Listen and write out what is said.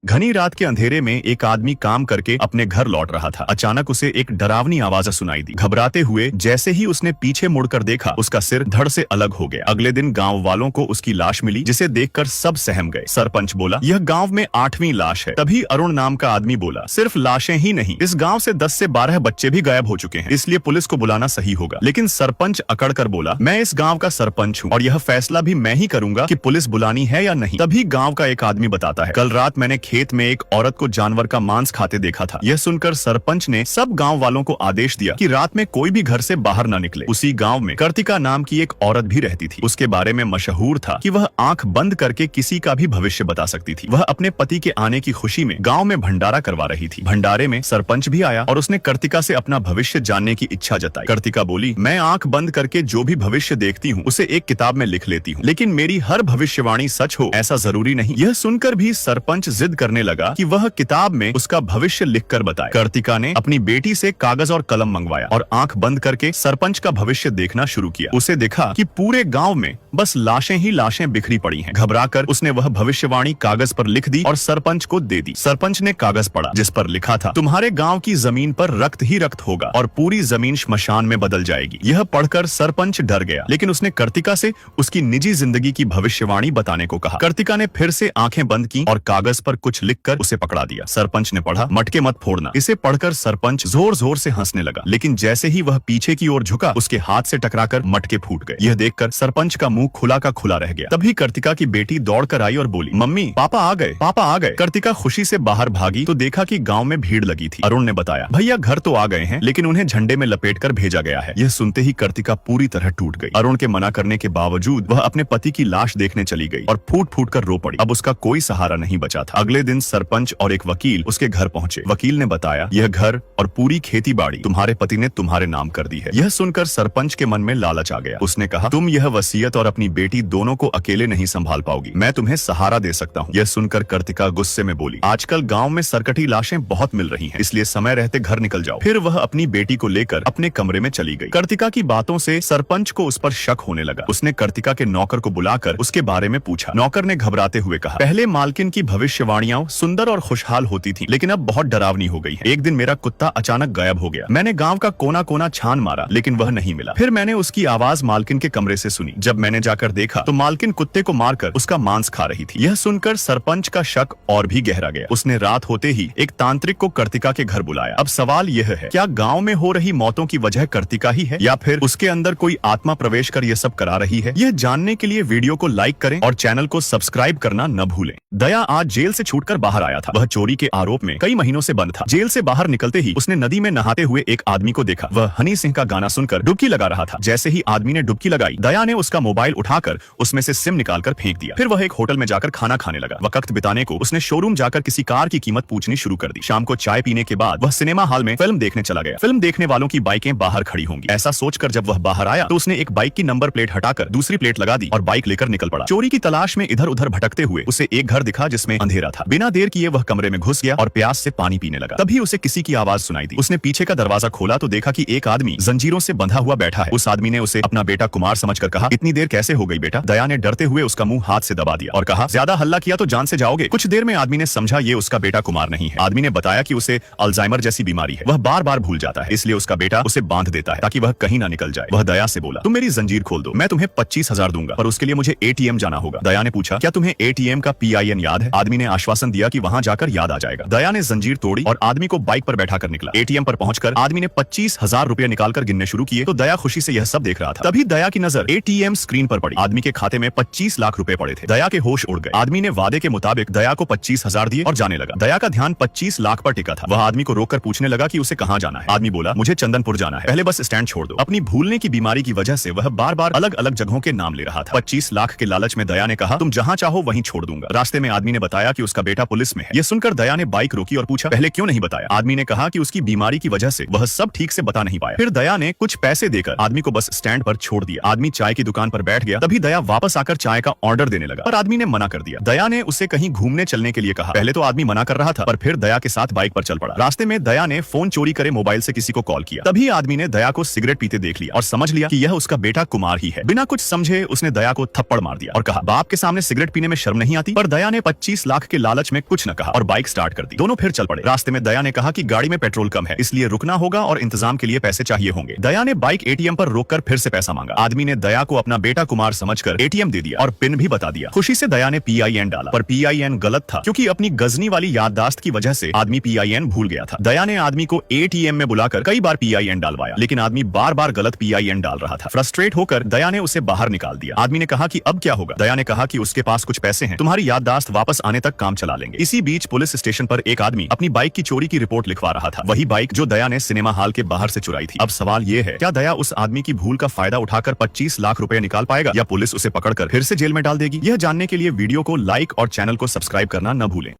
घनी रात के अंधेरे में एक आदमी काम करके अपने घर लौट रहा था। अचानक उसे एक डरावनी आवाज सुनाई दी। घबराते हुए जैसे ही उसने पीछे मुड़कर देखा, उसका सिर धड़ से अलग हो गया। अगले दिन गांव वालों को उसकी लाश मिली, जिसे देखकर सब सहम गए। सरपंच बोला, यह गांव में 8वीं लाश है। तभी अरुण नाम का आदमी बोला, सिर्फ लाशें ही नहीं, इस गांव से 10 से 12 बच्चे भी गायब हो चुके हैं, इसलिए पुलिस को बुलाना सही होगा। लेकिन सरपंच अकड़ कर बोला, मैं इस गांव का सरपंच हूँ और यह फैसला भी मैं ही करूंगा कि पुलिस बुलानी है या नहीं। तभी गांव का एक आदमी बताता है, कल रात मैंने खेत में एक औरत को जानवर का मांस खाते देखा था। यह सुनकर सरपंच ने सब गांव वालों को आदेश दिया कि रात में कोई भी घर से बाहर न निकले। उसी गांव में कर्तिका नाम की एक औरत भी रहती थी। उसके बारे में मशहूर था कि वह आंख बंद करके किसी का भी भविष्य बता सकती थी। वह अपने पति के आने की खुशी में गांव में भंडारा करवा रही थी। भंडारे में सरपंच भी आया और उसने कर्तिका से अपना भविष्य जानने की इच्छा जताई। कर्तिका बोली, मैं आंख बंद करके जो भी भविष्य देखती हूँ उसे एक किताब में लिख लेती हूँ, लेकिन मेरी हर भविष्यवाणी सच हो ऐसा जरूरी नहीं। यह सुनकर भी सरपंच जिद करने लगा कि वह किताब में उसका भविष्य लिखकर बताए। कर्तिका ने अपनी बेटी से कागज और कलम मंगवाया और आंख बंद करके सरपंच का भविष्य देखना शुरू किया। उसे देखा कि पूरे गांव में बस लाशें ही लाशें बिखरी पड़ी हैं। घबराकर उसने वह भविष्यवाणी कागज पर लिख दी और सरपंच को दे दी। सरपंच ने कागज पढ़ा, जिस पर लिखा था, तुम्हारे गांव की जमीन पर रक्त ही रक्त होगा और पूरी जमीन श्मशान में बदल जाएगी। यह पढ़कर सरपंच डर गया, लेकिन उसने कर्तिका से उसकी निजी जिंदगी की भविष्यवाणी बताने को कहा। कर्तिका ने फिर से आंखें बंद की और कागज पर कुछ लिखकर उसे पकड़ा दिया। सरपंच ने पढ़ा, मटके मत फोड़ना। इसे पढ़कर सरपंच जोर जोर से हंसने लगा, लेकिन जैसे ही वह पीछे की ओर झुका, उसके हाथ से टकराकर मटके फूट गए। यह देखकर सरपंच का मुंह खुला का खुला रह गया। तभी कर्तिका की बेटी दौड़कर आई और बोली, मम्मी, पापा आ गए, पापा आ गए। कर्तिका खुशी से बाहर भागी तो देखा कि गांव में भीड़ लगी थी। अरुण ने बताया, भैया घर तो आ गए हैं, लेकिन उन्हें झंडे में लपेटकर भेजा गया है। यह सुनते ही कर्तिका पूरी तरह टूट गई। अरुण के मना करने के बावजूद वह अपने पति की लाश देखने चली गई और फूट फूट कर रो पड़ी। अब उसका कोई सहारा नहीं बचा था। अगले दिन सरपंच और एक वकील उसके घर पहुंचे। वकील ने बताया, यह घर और पूरी खेती बाड़ी तुम्हारे पति ने तुम्हारे नाम कर दी है। यह सुनकर सरपंच के मन में लालच आ गया। उसने कहा, तुम यह वसीयत और अपनी बेटी दोनों को अकेले नहीं संभाल पाओगी, मैं तुम्हें सहारा दे सकता हूँ। यह सुनकर कर्तिका गुस्से में बोली, आजकल गाँव में सरकटी लाशें बहुत मिल रही है, इसलिए समय रहते घर निकल जाओ। फिर वह अपनी बेटी को लेकर अपने कमरे में चली गई। कर्तिका की बातों से सरपंच को उस पर शक होने लगा। उसने कर्तिका के नौकर को बुलाकर उसके बारे में पूछा। नौकर ने घबराते हुए कहा, पहले मालकिन की भविष्यवाणियां सुंदर और खुशहाल होती थी, लेकिन अब बहुत डरावनी हो गई है। एक दिन मेरा कुत्ता अचानक गायब हो गया। मैंने गांव का कोना कोना छान मारा, लेकिन वह नहीं मिला। फिर मैंने उसकी आवाज मालकिन के कमरे से सुनी। जब मैंने जाकर देखा तो मालकिन कुत्ते को मारकर उसका मांस खा रही थी। यह सुनकर सरपंच का शक और भी गहरा गया। उसने रात होते ही एक तांत्रिक को कर्तिका के घर बुलाया। अब सवाल यह है, क्या गांव में हो रही मौतों की वजह कर्तिका ही है, या फिर उसके अंदर कोई आत्मा प्रवेश कर यह सब करा रही है? यह जानने के लिए वीडियो को लाइक करें और चैनल को सब्सक्राइब करना न भूलें। दया आज जेल से छूटकर बाहर आया था। वह चोरी के आरोप में कई महीनों से बंद था। जेल से बाहर निकलते ही उसने नदी में नहाते हुए एक आदमी को देखा। वह हनी सिंह का गाना सुनकर डुबकी लगा रहा था। जैसे ही आदमी ने डुबकी लगाई, दया ने उसका मोबाइल उठाकर उसमें से सिम निकालकर फेंक दिया। फिर वह एक होटल में जाकर खाना खाने लगा। वक्त बिताने को उसने शोरूम जाकर किसी कार की कीमत पूछनी शुरू कर दी। शाम को चाय पीने के बाद वह सिनेमा हॉल में फिल्म देखने चला गया। फिल्म देखने वालों की बाइकें बाहर खड़ी होंगी, ऐसा सोचकर जब वह बाहर आया तो उसने एक बाइक की नंबर प्लेट हटाकर दूसरी प्लेट लगा दी और बाइक लेकर निकल पड़ा। चोरी की तलाश में इधर उधर भटकते हुए उसे एक घर दिखा जिसमें अंधेरा था। बिना देर किए वह कमरे में घुस गया और प्यास से पानी पीने लगा। तभी उसे किसी की आवाज सुनाई दी। उसने पीछे का दरवाजा खोला तो देखा कि एक आदमी जंजीरों से बंधा हुआ बैठा है। उस आदमी ने उसे अपना बेटा कुमार समझकर कहा, इतनी देर कैसे हो गई बेटा? दया ने डरते हुए उसका मुंह हाथ से दबा दिया और कहा, ज्यादा हल्ला किया तो जान से जाओगे। कुछ देर में आदमी ने समझा ये उसका बेटा कुमार नहीं है। आदमी ने बताया कि उसे अल्जाइमर जैसी बीमारी है, वह बार बार भूल जाता है, इसलिए उसका बेटा उसे बांध देता है ताकि वह कहीं ना निकल जाए। वह दया से बोला, तुम मेरी जंजीर खोल दो, मैं तुम्हें 25,000 दूंगा, पर उसके लिए मुझे एटीएम जाना होगा। दया ने पूछा, क्या तुम्हें एटीएम का PIN याद है? आदमी ने आश्वासन दिया कि वहां जाकर याद आ जाएगा। दया ने जंजीर तोड़ी और आदमी को बाइक पर बैठा कर निकला। एटीएम पर पहुंचकर आदमी ने 25,000 रुपए निकालकर गिनने शुरू किए तो दया खुशी से यह सब देख रहा था। तभी दया की नजर एटीएम स्क्रीन पर पड़ी। आदमी के खाते में 25 लाख रुपए पड़े थे। दया के होश उड़ गए। आदमी ने वादे के मुताबिक दया को 25,000 दिए और जाने लगा। दया का ध्यान 25 लाख पर टिका था। वह आदमी को रोककर पूछने लगा कि उसे कहां जाना है। आदमी बोला, मुझे चंदनपुर जाना है, पहले बस स्टैंड छोड़ दो। अपनी भूलने की बीमारी की वजह से वह बार बार अलग अलग जगहों के नाम ले रहा था। 25 लाख के लालच में दया ने कहा, तुम जहां चाहो वहीं छोड़ दूंगा। रास्ते में आदमी ने बताया कि उसका बेटा पुलिस में है। यह सुनकर दया ने बाइक रोकी और पूछा, पहले क्यों नहीं बताया? आदमी ने कहा कि उसकी बीमारी की वजह से वह सब ठीक से बता नहीं पाया। फिर दया ने कुछ पैसे देकर आदमी को बस स्टैंड पर छोड़ दिया। आदमी चाय की दुकान पर बैठ गया। तभी दया वापस आकर चाय का ऑर्डर देने लगा, पर आदमी ने मना कर दिया। दया ने उसे कहीं घूमने चलने के लिए कहा। पहले तो आदमी मना कर रहा था, पर फिर दया के साथ बाइक पर चल पड़ा। रास्ते में दया ने फोन चोरी करे मोबाइल से किसी को कॉल किया। तभी आदमी ने दया को सिगरेट पीते देख लिया और समझ लिया कि यह उसका बेटा कुमार ही है। बिना कुछ समझे उसने दया को थप्पड़ मार दिया और कहा, बाप के सामने सिगरेट पीने में शर्म नहीं आती? पर दया ने 25 लाख के लालच लालच में कुछ न कहा और बाइक स्टार्ट कर दी। दोनों फिर चल पड़े। रास्ते में दया ने कहा कि गाड़ी में पेट्रोल कम है, इसलिए रुकना होगा और इंतजाम के लिए पैसे चाहिए होंगे। दया ने बाइक एटीएम पर रोककर फिर से पैसा मांगा। आदमी ने दया को अपना बेटा कुमार समझकर एटीएम दे दिया और पिन भी बता दिया। खुशी से दया ने PIN डाला, पर PIN गलत था क्योंकि अपनी गजनी वाली याददाश्त की वजह से आदमी PIN भूल गया था। दया ने आदमी को ATM में बुलाकर कई बार PIN डालवाया, लेकिन आदमी बार बार गलत PIN डाल रहा था। फ्रस्ट्रेट होकर दया ने उसे बाहर निकाल दिया। आदमी ने कहा कि अब क्या होगा? दया ने कहा कि उसके पास कुछ पैसे हैं, तुम्हारी याददाश्त वापस आने तक काम चला लेंगे। इसी बीच पुलिस स्टेशन पर एक आदमी अपनी बाइक की चोरी की रिपोर्ट लिखवा रहा था, वही बाइक जो दया ने सिनेमा हॉल के बाहर से चुराई थी। अब सवाल ये है, क्या दया उस आदमी की भूल का फायदा उठाकर 25 लाख रुपए निकाल पाएगा या पुलिस उसे पकड़कर फिर से जेल में डाल देगी? यह जानने के लिए वीडियो को लाइक और चैनल को सब्सक्राइब करना न भूलें।